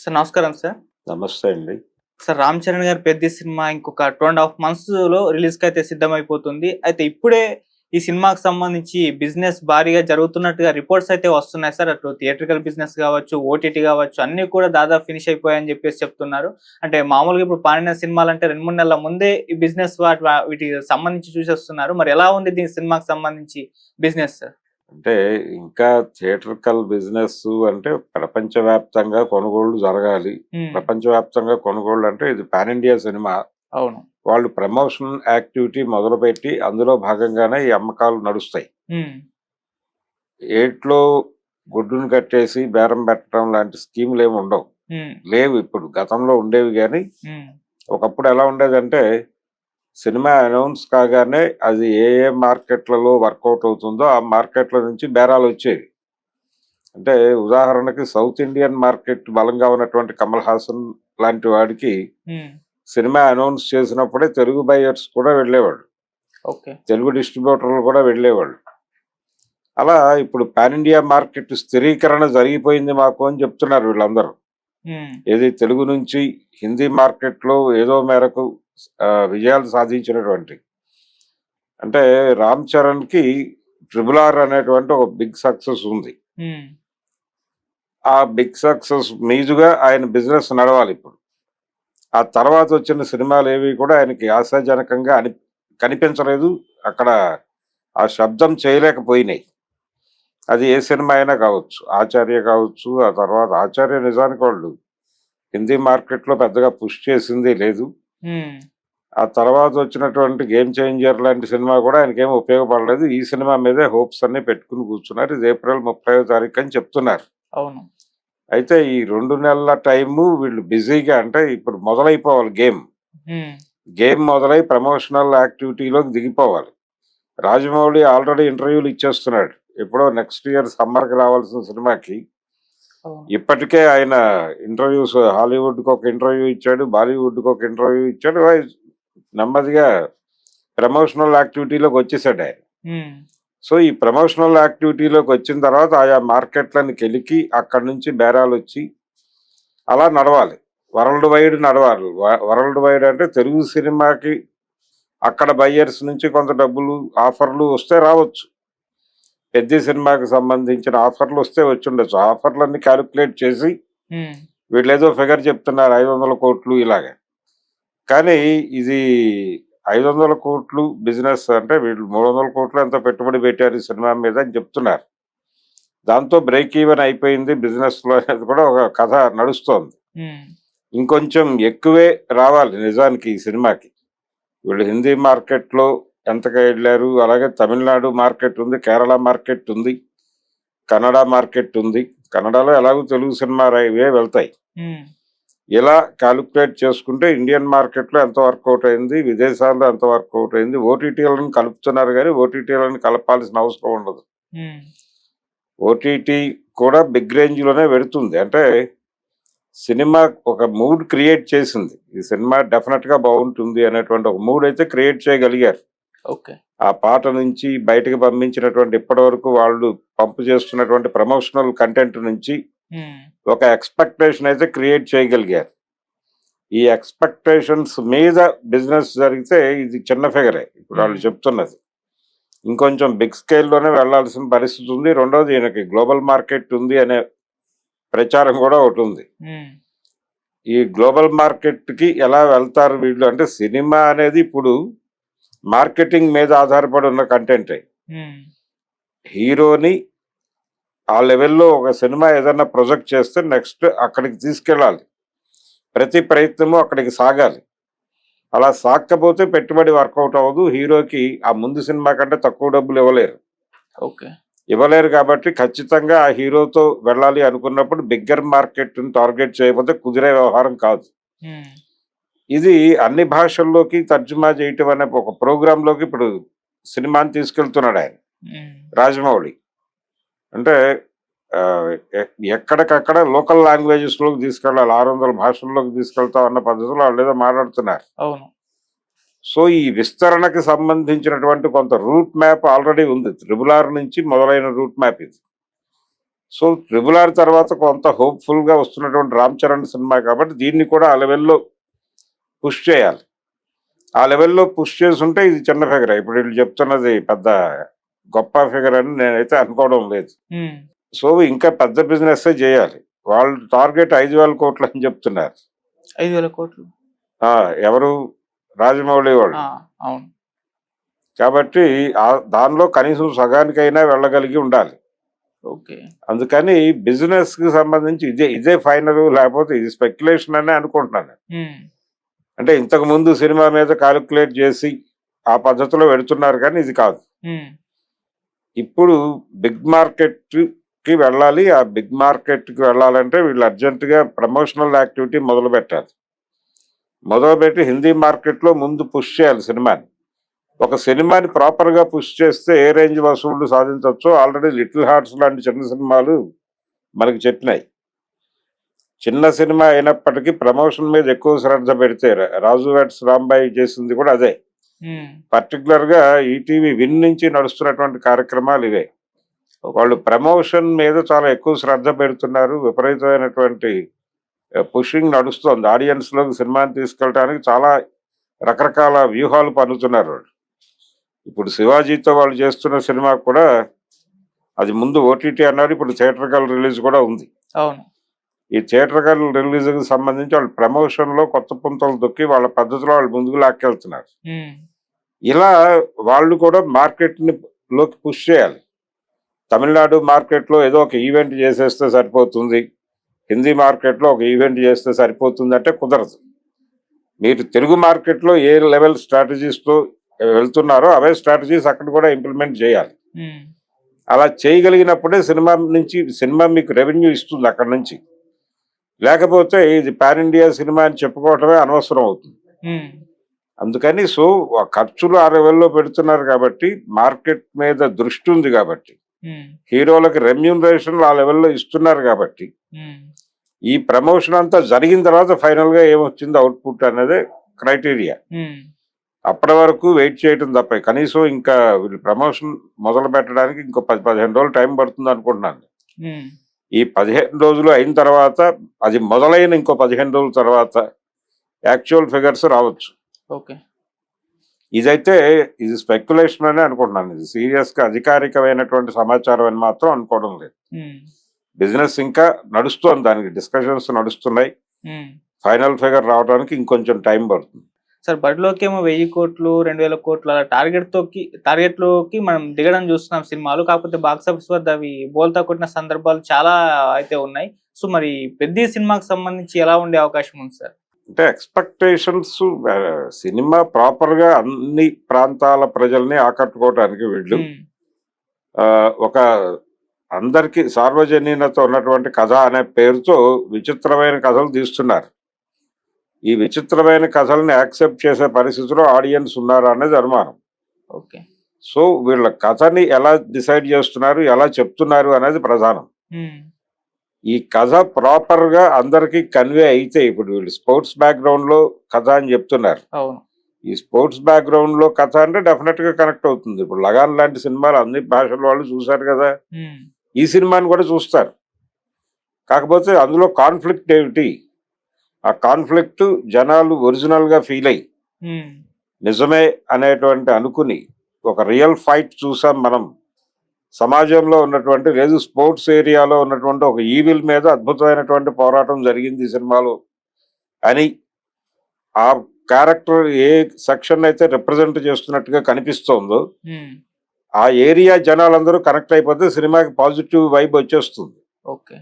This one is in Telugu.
సార్ నమస్కారం సార్. నమస్తే అండి. సార్ 'రామ్ చరణ్' గారి 'పెద్ది' సినిమా ఇంకొక 2½ మంత్స్‌లో రిలీజ్‌కైతే సిద్ధమైపోతుంది. అయితే ఇప్పుడే ఈ సినిమాకి సంబంధించి బిజినెస్ భారీగా జరుగుతున్నట్టుగా రిపోర్ట్స్ అయితే వస్తున్నాయి సార్. అటు థియేట్రికల్ బిజినెస్ గావచ్చు, ఓటీటీ గావచ్చు అన్నీ కూడా దాదాపు ఫినిష్ అయిపోయాయని చెప్పేసి చెప్తున్నారు. అంటే మామూలుగా ఇప్పుడు పాడిన సినిమాలంటే 2, 3 నెలల ముందే ఈ బిజినెస్ వీటికి సంబంధించి చూసేస్తున్నారు. మరి ఎలా ఉంది దీని సినిమాకి సంబంధించి బిజినెస్ సార్? అంటే ఇంకా థియేట్రికల్ బిజినెస్ అంటే ప్రపంచవ్యాప్తంగా కొనుగోళ్లు జరగాలి. ప్రపంచవ్యాప్తంగా కొనుగోళ్లు అంటే ఇది పాన్ ఇండియా సినిమా. అవును. వాళ్ళు ప్రమోషన్ యాక్టివిటీ మొదలుపెట్టి అందులో భాగంగానే ఈ అమ్మకాలు నడుస్తాయి. ఏట్లో గుడ్డును కట్టేసి బేరం పెట్టడం లాంటి స్కీములు ఏమి ఉండవు. లేవు, ఇప్పుడు గతంలో ఉండేవి. కానీ ఒకప్పుడు ఎలా ఉండేదంటే సినిమా అనౌన్స్ కాగానే అది ఏ ఏ మార్కెట్లలో వర్కౌట్ అవుతుందో ఆ మార్కెట్ల నుంచి బేరాలు వచ్చేవి. అంటే ఉదాహరణకి సౌత్ ఇండియన్ మార్కెట్ బలంగా ఉన్నటువంటి కమల్ హాసన్ లాంటి వాడికి సినిమా అనౌన్స్ చేసినప్పుడే తెలుగు బయర్స్ కూడా వెళ్ళేవాళ్ళు, తెలుగు డిస్ట్రిబ్యూటర్లు కూడా వెళ్ళేవాళ్ళు. అలా ఇప్పుడు పాన్ ఇండియా మార్కెట్ స్థిరీకరణ జరిగిపోయింది మాకు అని చెప్తున్నారు వీళ్ళందరూ. ఏది తెలుగు నుంచి హిందీ మార్కెట్లో ఏదో మేరకు విజయాలు సాధించినటువంటి, అంటే రామ్ చరణ్ కి RRR అనేటువంటి ఒక బిగ్ సక్సెస్ ఉంది. ఆ బిగ్ సక్సెస్ మీదుగా ఆయన బిజినెస్ నడవాలి. ఇప్పుడు ఆ తర్వాత వచ్చిన సినిమాలు ఏవి కూడా ఆయనకి ఆశాజనకంగా కనిపించలేదు. అక్కడ ఆ శబ్దం చేయలేకపోయినాయి. అది ఏ సినిమా అయినా కావచ్చు, ఆచార్య కావచ్చు. ఆ తర్వాత ఆచార్య నిజానికి వాళ్ళు హిందీ మార్కెట్లో పెద్దగా పుష్ చేసింది లేదు. ఆ తర్వాత వచ్చినటువంటి గేమ్ చేంజర్ లాంటి సినిమా కూడా ఆయనకేమీ ఉపయోగపడలేదు. ఈ సినిమా మీదే హోప్స్ అన్ని పెట్టుకుని కూర్చున్నారు. ఇది ఏప్రిల్ 30వ తారీఖు అని చెప్తున్నారు. అవును. అయితే ఈ 2 నెలల టైము వీళ్ళు బిజీగా, అంటే ఇప్పుడు మొదలైపోవాలి గేమ్ మొదలై ప్రమోషనల్ యాక్టివిటీలోకి దిగిపోవాలి. రాజమౌళి ఆల్రెడీ ఇంటర్వ్యూలు ఇచ్చేస్తున్నాడు. ఎప్పుడో నెక్స్ట్ ఇయర్ సమ్మర్కి రావాల్సిన సినిమాకి ఇప్పటికే ఆయన ఇంటర్వ్యూస్, హాలీవుడ్కి ఒక ఇంటర్వ్యూ ఇచ్చాడు, బాలీవుడ్కి ఒక ఇంటర్వ్యూ ఇచ్చాడు. నెమ్మదిగా ప్రమోషనల్ యాక్టివిటీలోకి వచ్చేసాడు ఆయన. సో ఈ ప్రమోషనల్ యాక్టివిటీలోకి వచ్చిన తర్వాత ఆయా మార్కెట్లను కెలికి అక్కడి నుంచి బేరాలు వచ్చి అలా నడవాలి. వరల్డ్ వైడ్ నడవాలి. వరల్డ్ వైడ్ అంటే తెలుగు సినిమాకి అక్కడ బయ్యర్స్ నుంచి కొంత డబ్బులు ఆఫర్లు వస్తే రావచ్చు. పెద్ద సినిమాకి సంబంధించిన ఆఫర్లు వస్తే వచ్చి ఉండొచ్చు. ఆఫర్లన్నీ క్యాలిక్యులేట్ చేసి వీళ్ళు ఏదో ఫిగర్ చెప్తున్నారు 500 కోట్లు ఇలాగే. కానీ ఇది 500 కోట్లు బిజినెస్ అంటే వీళ్ళు 300 కోట్లు ఎంత పెట్టుబడి పెట్టారు ఈ సినిమా మీద అని చెప్తున్నారు. దాంతో బ్రేక్ ఈవెన్ అయిపోయింది బిజినెస్ లో అనేది కూడా ఒక కథ నడుస్తోంది. ఇంకొంచెం ఎక్కువే రావాలి నిజానికి ఈ సినిమాకి. వీళ్ళు హిందీ మార్కెట్లో ఎంతగా వెళ్ళారు, అలాగే తమిళనాడు మార్కెట్ ఉంది, కేరళ మార్కెట్ ఉంది, కన్నడ మార్కెట్ ఉంది. కన్నడలో ఎలాగో తెలుగు సినిమా ఇవే వెళ్తాయి. ఇలా క్యాలిక్యులేట్ చేసుకుంటే ఇండియన్ మార్కెట్లో ఎంత వర్కౌట్ అయింది, విదేశాల్లో ఎంత వర్కౌట్ అయింది. ఓటీటీలను కలుపుతున్నారు కానీ ఓటీటీలను కలపాల్సిన అవసరం ఉండదు. ఓటీటీ కూడా బిగ్ రేంజ్ లోనే పెడుతుంది. అంటే సినిమా ఒక మూడ్ క్రియేట్ చేసింది. ఈ సినిమా డెఫినెట్ గా బాగుంటుంది అనేటువంటి ఒక మూడ్ అయితే క్రియేట్ చేయగలిగారు. ఆ పాట నుంచి బయటకు పంపించినటువంటి ఇప్పటి వరకు వాళ్ళు పంపు చేస్తున్నటువంటి ప్రమోషనల్ కంటెంట్ నుంచి ఒక ఎక్స్పెక్టేషన్ అయితే క్రియేట్ చేయగలిగారు. ఈ ఎక్స్పెక్టేషన్స్ మీద బిజినెస్ జరిగితే ఇది చిన్న ఫిగరే ఇప్పుడు వాళ్ళు చెప్తున్నది. ఇంకొంచెం బిగ్ స్కేల్లోనే వెళ్లాల్సిన పరిస్థితి ఉంది. రెండోది ఈయనకి గ్లోబల్ మార్కెట్ ఉంది అనే ప్రచారం కూడా ఒకటి ఉంది. ఈ గ్లోబల్ మార్కెట్ కి ఎలా వెళ్తారు వీళ్ళు అంటే సినిమా అనేది ఇప్పుడు మార్కెటింగ్ మీద ఆధారపడి ఉన్న కంటెంటే. హీరోని ఆ లెవెల్లో ఒక సినిమా ఏదైనా ప్రొజెక్ట్ చేస్తే నెక్స్ట్ అక్కడికి తీసుకెళ్ళాలి. ప్రతి ప్రయత్నము అక్కడికి సాగాలి. అలా సాగకపోతే పెట్టుబడి వర్కౌట్ అవ్వదు. హీరోకి ఆ ముందు సినిమా కంటే తక్కువ డబ్బులు ఇవ్వలేరు కాబట్టి ఖచ్చితంగా ఆ హీరోతో వెళ్ళాలి అనుకున్నప్పుడు బిగ్గర్ మార్కెట్ టార్గెట్ చేయకపోతే కుదిరే వ్యవహారం కాదు. ఇది అన్ని భాషల్లోకి తర్జుమా చేయటం అనే ఒక ప్రోగ్రామ్ లోకి ఇప్పుడు సినిమాని తీసుకెళ్తున్నాడు ఆయన రాజమౌళి. అంటే ఎక్కడికక్కడ లోకల్ లాంగ్వేజెస్ లోకి తీసుకెళ్ళాలి, 600 భాషల్లోకి తీసుకెళ్తాం అన్న పద్ధతిలో వాళ్ళు ఏదో మాట్లాడుతున్నారు. సో ఈ విస్తరణకి సంబంధించినటువంటి కొంత రూట్ మ్యాప్ ఆల్రెడీ ఉంది. RRR నుంచి మొదలైన రూట్ మ్యాప్ ఇది. 2 నెలల టైం ఉంది. 2 నెలల టైంలో సో ట్రిపుల్ ఆర్ తర్వాత కొంత హోప్ఫుల్ గా వస్తున్నటువంటి రామ్ చరణ్ సినిమా కాబట్టి దీన్ని కూడా ఆ లెవెల్లో పుష్ చేయాలి. ఆ లెవెల్లో పుష్ చేస్తుంటే ఇది చిన్న ఫిగర్. ఇప్పుడు వీళ్ళు చెప్తున్నది పెద్ద గొప్ప ఫిగర్ అని నేనైతే అనుకోవడం లేదు. సో ఇంకా పెద్ద బిజినెస్ చేయాలి. వాళ్ళు టార్గెట్ 5,000 కోట్లు అని చెప్తున్నారు. 5,000 కోట్లు ఎవరు? రాజమౌళి వాళ్ళు. అవును. కాబట్టి దానిలో కనీసం సగానికైనా వెళ్ళగలిగి ఉండాలి. ఓకే. అందుకని బిజినెస్ కి సంబంధించి ఇదే ఫైనల్, లేకపోతే ఇది స్పెక్యులేషన్ అనే అనుకుంటున్నాను. అంటే ఇంతకు ముందు సినిమా మీద కాలిక్యులేట్ చేసి ఆ పద్ధతిలో పెడుతున్నారు, కానీ ఇది కాదు. ఇప్పుడు బిగ్ మార్కెట్ కి వెళ్ళాలి. ఆ బిగ్ మార్కెట్ కి వెళ్ళాలంటే వీళ్ళు అర్జెంట్ గా ప్రమోషనల్ యాక్టివిటీ మొదలు పెట్టాలి. మొదలుపెట్టి హిందీ మార్కెట్ లో ముందు పుష్ చేయాలి సినిమాని. ఒక సినిమాని ప్రాపర్ గా పుష్ చేస్తే ఏ రేంజ్ వసూళ్లు సాధించవచ్చో ఆల్రెడీ లిటిల్ హార్ట్స్ లాంటి చిన్న సినిమాలు మనకి చెప్పినాయి. చిన్న సినిమా అయినప్పటికీ ప్రమోషన్ మీద ఎక్కువ శ్రద్ధ పెడితే, రాజు వెడ్స్ రాంబాయి చేసింది కూడా అదే. పర్టికులర్ గా ఈటీవీ విన్ నుంచి నడుస్తున్నటువంటి కార్యక్రమాలు ఇవే. వాళ్ళు ప్రమోషన్ మీద చాలా ఎక్కువ శ్రద్ధ పెడుతున్నారు. విపరీతమైనటువంటి పుషింగ్ నడుస్తోంది. ఆడియన్స్ లోకి సినిమాని తీసుకెళ్ళడానికి చాలా రకరకాల వ్యూహాలు పన్నుతున్నారు వాళ్ళు. ఇప్పుడు శివాజీతో వాళ్ళు చేస్తున్న సినిమా కూడా అది ముందు ఓటీటీ అన్నారు, ఇప్పుడు థియేటర్కల్ రిలీజ్ కూడా ఉంది. అవును. ఈ థియేటర్కల్ రిలీజ్ కి సంబంధించి వాళ్ళు ప్రమోషన్ లో కొత్త పుంతలు దొక్కి వాళ్ళ పద్ధతిలో వాళ్ళు ముందుకు లాక్కెళ్తున్నారు. ఇలా వాళ్ళు కూడా మార్కెట్ ని లోకి పుష్ చేయాలి. తమిళనాడు మార్కెట్ లో ఏదో ఒక ఈవెంట్ చేసేస్తే సరిపోతుంది, హిందీ మార్కెట్ లో ఒక ఈవెంట్ చేస్తే సరిపోతుంది అంటే కుదరదు. మీరు తెలుగు మార్కెట్ లో ఏ లెవెల్ స్ట్రాటజీస్ తో వెళ్తున్నారో అవే స్ట్రాటజీస్ అక్కడ కూడా ఇంప్లిమెంట్ చేయాలి. అలా చేయగలిగినప్పుడే సినిమా మీకు రెవెన్యూ ఇస్తుంది అక్కడ నుంచి. లేకపోతే ఇది పాన్ ఇండియా సినిమా అని చెప్పుకోవటమే అనవసరం అవుతుంది. అందుకని సో ఖర్చులు ఆ లెవెల్లో పెడుతున్నారు కాబట్టి, మార్కెట్ మీద దృష్టి ఉంది కాబట్టి, హీరోలకు రెమ్యూనరేషన్ ఆ లెవెల్లో ఇస్తున్నారు కాబట్టి, ఈ ప్రమోషన్ అంతా జరిగిన తర్వాత ఫైనల్ గా ఏమొచ్చింది అవుట్పుట్ అనేది క్రైటీరియా. అప్పటి వరకు వెయిట్ చేయడం తప్ప కనీసం ఇంకా వీళ్ళు ప్రమోషన్ మొదలు పెట్టడానికి ఇంకో 10-15 రోజులు టైం పడుతుంది అనుకుంటున్నాను. ఈ 15 రోజులు అయిన తర్వాత, అది మొదలైన ఇంకో 15 రోజుల తర్వాత యాక్చువల్ ఫిగర్స్ రావచ్చు. ఓకే. ఇది స్పెక్యులేషన్ అనే అనుకుంటున్నాను. ఇది సీరియస్ గా అధికారికమైనటువంటి సమాచారం అని మాత్రం అనుకోవడం లేదు. బిజినెస్ ఇంకా నడుస్తోంది, దానికి డిస్కషన్స్ నడుస్తున్నాయి. ఫైనల్ ఫిగర్ రావడానికి ఇంకొంచెం టైం పడుతుంది. సార్ బడిలోకి ఏమో 1,000 కోట్లు 2,000 కోట్లు అలా టార్గెట్ లోకి మనం దిగడం చూస్తున్నాం సినిమాలు. కాకపోతే బాక్స్ ఆఫీస్ వద్ద అవి బోల్తా కొట్టిన సందర్భాలు చాలా అయితే ఉన్నాయి. సో మరి పెద్ద సినిమాకి సంబంధించి ఎలా ఉండే అవకాశం ఉంది సార్? అంటే ఎక్స్పెక్టేషన్స్, సినిమా ప్రాపర్ గా అన్ని ప్రాంతాల ప్రజల్ని ఆకట్టుకోవడానికి వీళ్ళు ఒక అందరికి సార్వజనీనత ఉన్నటువంటి కథ అనే పేరుతో విచిత్రమైన కథలు తీస్తున్నారు. ఈ విచిత్రమైన కథల్ని యాక్సెప్ట్ చేసే పరిస్థితిలో ఆడియన్స్ ఉన్నారా అనేది అనుమానం. ఓకే. సో వీళ్ళ కథని ఎలా డిసైడ్ చేస్తున్నారు, ఎలా చెప్తున్నారు అనేది ప్రధానం. ఈ కథ ప్రాపర్ గా అందరికి కన్వే అయితే, ఇప్పుడు వీళ్ళు స్పోర్ట్స్ బ్యాక్గ్రౌండ్ లో కథ అని చెప్తున్నారు. ఈ స్పోర్ట్స్ బ్యాక్గ్రౌండ్ లో కథ అంటే డెఫినెట్ గా కనెక్ట్ అవుతుంది. ఇప్పుడు లగాన్ లాంటి సినిమాలు అన్ని భాషల వాళ్ళు చూశారు కదా, ఈ సినిమాని కూడా చూస్తారు. కాకపోతే అందులో కాన్ఫ్లిక్ట్ ఏమిటి, ఆ కాన్ఫ్లిక్ట్ జనాలు ఒరిజినల్ గా ఫీల్ అయ్యి నిజమే అనేటువంటి అనుకుని ఒక రియల్ ఫైట్ చూసాం మనం. సమాజంలో ఉన్నటువంటి లేదు స్పోర్ట్స్ ఏరియాలో ఉన్నటువంటి ఒక ఈవిల్ మీద అద్భుతమైనటువంటి పోరాటం జరిగింది ఈ సినిమాలో అని ఆ క్యారెక్టర్ ఏ సెక్షన్ అయితే రిప్రజెంట్ చేస్తున్నట్టుగా కనిపిస్తోందో ఆ ఏరియా జనాలందరూ కనెక్ట్ అయిపోతే సినిమాకి పాజిటివ్ వైబ్ వచ్చేస్తుంది. ఓకే.